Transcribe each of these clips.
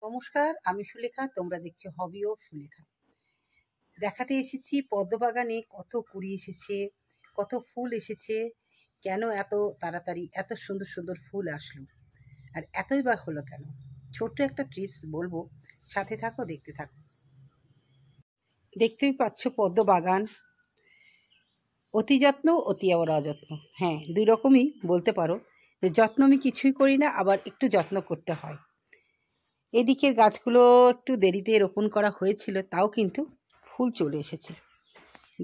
নমস্কার, আমি সুলেখা। তোমরা দেখছো হবি ও সুলেখা। দেখাতে এসেছি পদ্মবাগানে কত কুড়ি এসেছে, কত ফুল এসেছে, কেন এত তাড়াতাড়ি এত সুন্দর সুন্দর ফুল আসলো, আর এতই বা হলো কেন। ছোট্ট একটা টিপস বলবো, সাথে থাকো, দেখতে থাকো। দেখতেই পাচ্ছ পদ্মবাগান, অতি যত্ন অতি আবার অযত্ন। হ্যাঁ, দুই রকমই বলতে পারো, যে যত্ন আমি কিছুই করি না, আবার একটু যত্ন করতে হয়। এদিকের গাছগুলো একটু দেরিতে রোপণ করা হয়েছিল, তাও কিন্তু ফুল চলে এসেছে।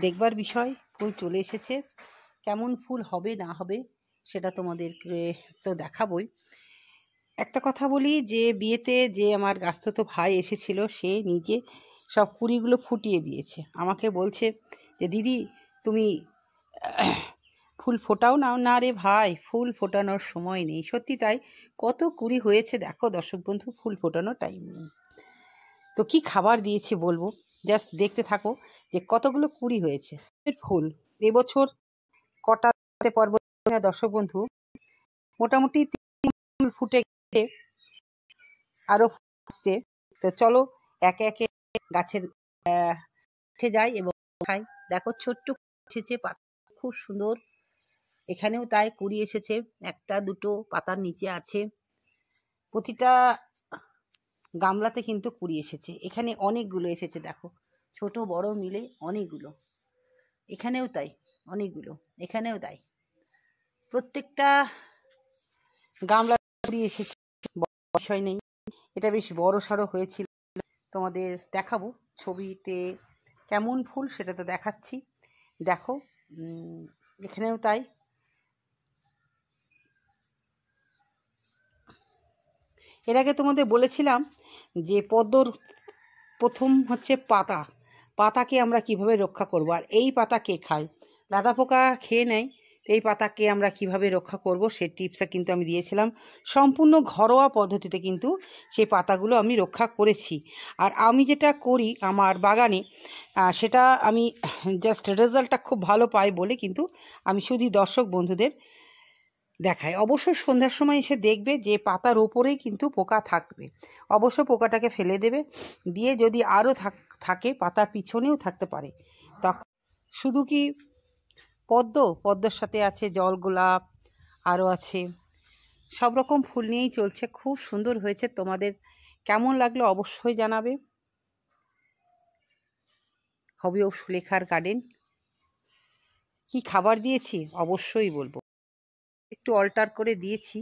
দেখবার বিষয়, ফুল চলে এসেছে। কেমন ফুল হবে না হবে সেটা তোমাদেরকে তো দেখাবই। একটা কথা বলি, যে বিয়েতে যে আমার গাছতো ভাই এসেছিল, সে নিজে সব কুড়িগুলো ফুটিয়ে দিয়েছে। আমাকে বলছে যে দিদি তুমি ফুল ফোটাও না। না রে ভাই, ফুল ফোটানোর সময় নেই। সত্যি তাই, কত কুড়ি হয়েছে দেখো দর্শক বন্ধু, ফুল ফোটানোর টাইম নেই। তো কি খাবার দিয়েছি বলবো, জাস্ট দেখতে থাকো যে কতগুলো কুড়ি হয়েছে। ফুল এবছর কটাতে পারবো না দর্শক বন্ধু, মোটামুটি ফুল ফুটে গেছে, আরো ফুটছে। তো চলো একে একে গাছের উঠে যাই এবং খাই। দেখো ছোট্ট এসেছে, পাতা খুব সুন্দর। এখানেও তাই কুড়ি এসেছে, একটা দুটো পাতার নিচে আছে। প্রতিটা গামলাতে কিন্তু কুড়ি এসেছে। এখানে অনেকগুলো এসেছে, দেখো ছোট বড় মিলে অনেকগুলো। এখানেও তাই অনেকগুলো, এখানেও তাই। প্রত্যেকটা গামলা কুড়ি এসেছে, বিষয় নেই। এটা বেশ বড় সড়ো হয়েছিল, তোমাদের দেখাবো ছবিতে কেমন ফুল সেটা তো দেখাচ্ছি। দেখো এখানেও তাই। এর আগে তোমাদের বলেছিলাম যে পদ্মর প্রথম হচ্ছে পাতাকে আমরা কিভাবে রক্ষা করব, আর এই পাতা কে খায়, লাদা পোকা খেয়ে নেয়। এই পাতাকে আমরা কিভাবে রক্ষা করব সেই টিপসটা কিন্তু আমি দিয়েছিলাম। সম্পূর্ণ ঘরোয়া পদ্ধতিতে কিন্তু সেই পাতাগুলো আমি রক্ষা করেছি। আর আমি যেটা করি আমার বাগানে, সেটা আমি জাস্ট রেজাল্টটা খুব ভালো পাই বলে কিন্তু আমি শুধু দর্শক বন্ধুদের দেখাই। অবশ্যই সন্ধ্যার সময় এসে দেখবে যে পাতার ওপরেই কিন্তু পোকা থাকবে। অবশ্য পোকাটাকে ফেলে দেবে, দিয়ে যদি আরও থাকে পাতার পিছনেও থাকতে পারে। তখন শুধু কি পদ্মর সাথে আছে জল গোলাপ, আরও আছে, সব রকম ফুল নিয়েই চলছে। খুব সুন্দর হয়েছে। তোমাদের কেমন লাগলো অবশ্যই জানাবে। হবি ও সুলেখার গার্ডেন। কি খাবার দিয়েছি অবশ্যই বলবো, একটু অল্টার করে দিয়েছি।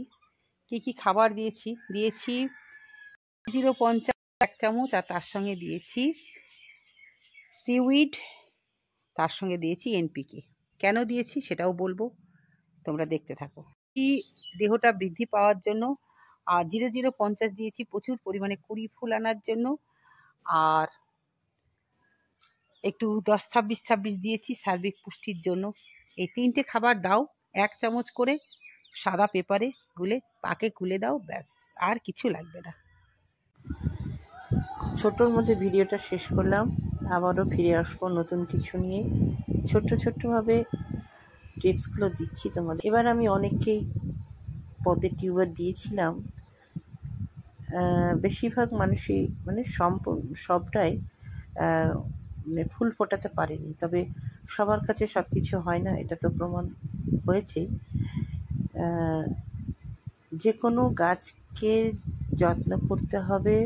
কি খাবার দিয়েছি 0.50 1 চামচ, আর তার সঙ্গে দিয়েছি সিউইড, তার সঙ্গে দিয়েছি এনপিকে। কেন দিয়েছি সেটাও বলবো, তোমরা দেখতে থাকো। কি দেহটা বৃদ্ধি পাওয়ার জন্য। আর 0.050 দিয়েছি প্রচুর পরিমাণে কুড়ি ফুল আনার জন্য। আর একটু 10-26 দিয়েছি সার্বিক পুষ্টির জন্য। এই তিনটে খাবার দাও 1 চামচ করে, সাদা পেপারে গুলে পাকে গুলে দাও, ব্যাস আর কিছু লাগবে না। ছোটোর মধ্যে ভিডিওটা শেষ করলাম, আবারও ফিরে আসবো নতুন কিছু নিয়ে। ছোট্টভাবে টিপসগুলো দিচ্ছি তোমাদের। এবার আমি অনেককেই পদ্মের টিউবার দিয়েছিলাম, বেশিরভাগ মানুষই মানে সবটাই ফুল ফোটাতে পারেনি। তবে সবার কাছে সব কিছু হয় না, এটা তো প্রমাণ হয়েছে। যে কোনো গাছকে যত্ন করতে হবে,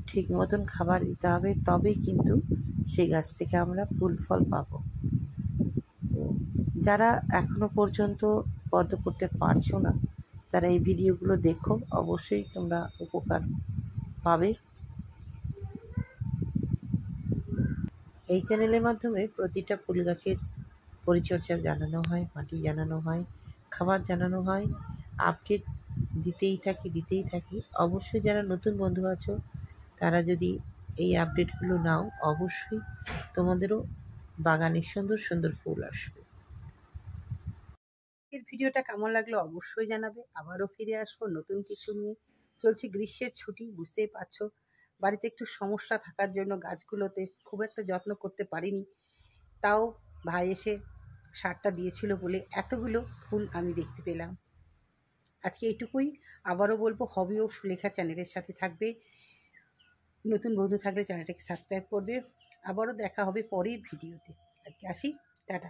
ঠিক মতন খাবার দিতে হবে, তবেই কিন্তু সেই গাছ থেকে আমরা ফুল ফল পাবো। যারা এখনো পর্যন্ত পদ্ম করতে পারছো না, তারা এই ভিডিওগুলো দেখো, অবশ্যই তোমরা উপকার পাবে। এই চ্যানেলের মাধ্যমে প্রতিটা ফুল গাছের পরিচর্যা জানানো হয়, মাটি জানানো হয়, খাবার জানানো হয়, আপডেট দিতেই থাকি। অবশ্যই যারা নতুন বন্ধু আছো, তারা যদি এই আপডেটগুলো নাও, অবশ্যই তোমাদেরও বাগানে সুন্দর সুন্দর ফুল আসবে। এর ভিডিওটা কেমন লাগলো অবশ্যই জানাবে। আবারও ফিরে আসবো নতুন কিছু নিয়ে। চলছে গ্রীষ্মের ছুটি, বুঝতেই পারছো। বাড়িতে একটু সমস্যা থাকার জন্য গাছগুলোতে খুব একটা যত্ন করতে পারিনি। তাও ভাই এসে সারটা দিয়েছিল বলে এতগুলো ফুল আমি দেখতে পেলাম। আজকে এইটুকুই। আবারও বলবো, হবি ও লেখা চ্যানেলের সাথে থাকবে। নতুন বন্ধু থাকলে চ্যানেলটাকে সাবস্ক্রাইব করবে। আবারও দেখা হবে পরের ভিডিওতে। আজকে আসি, টাটা।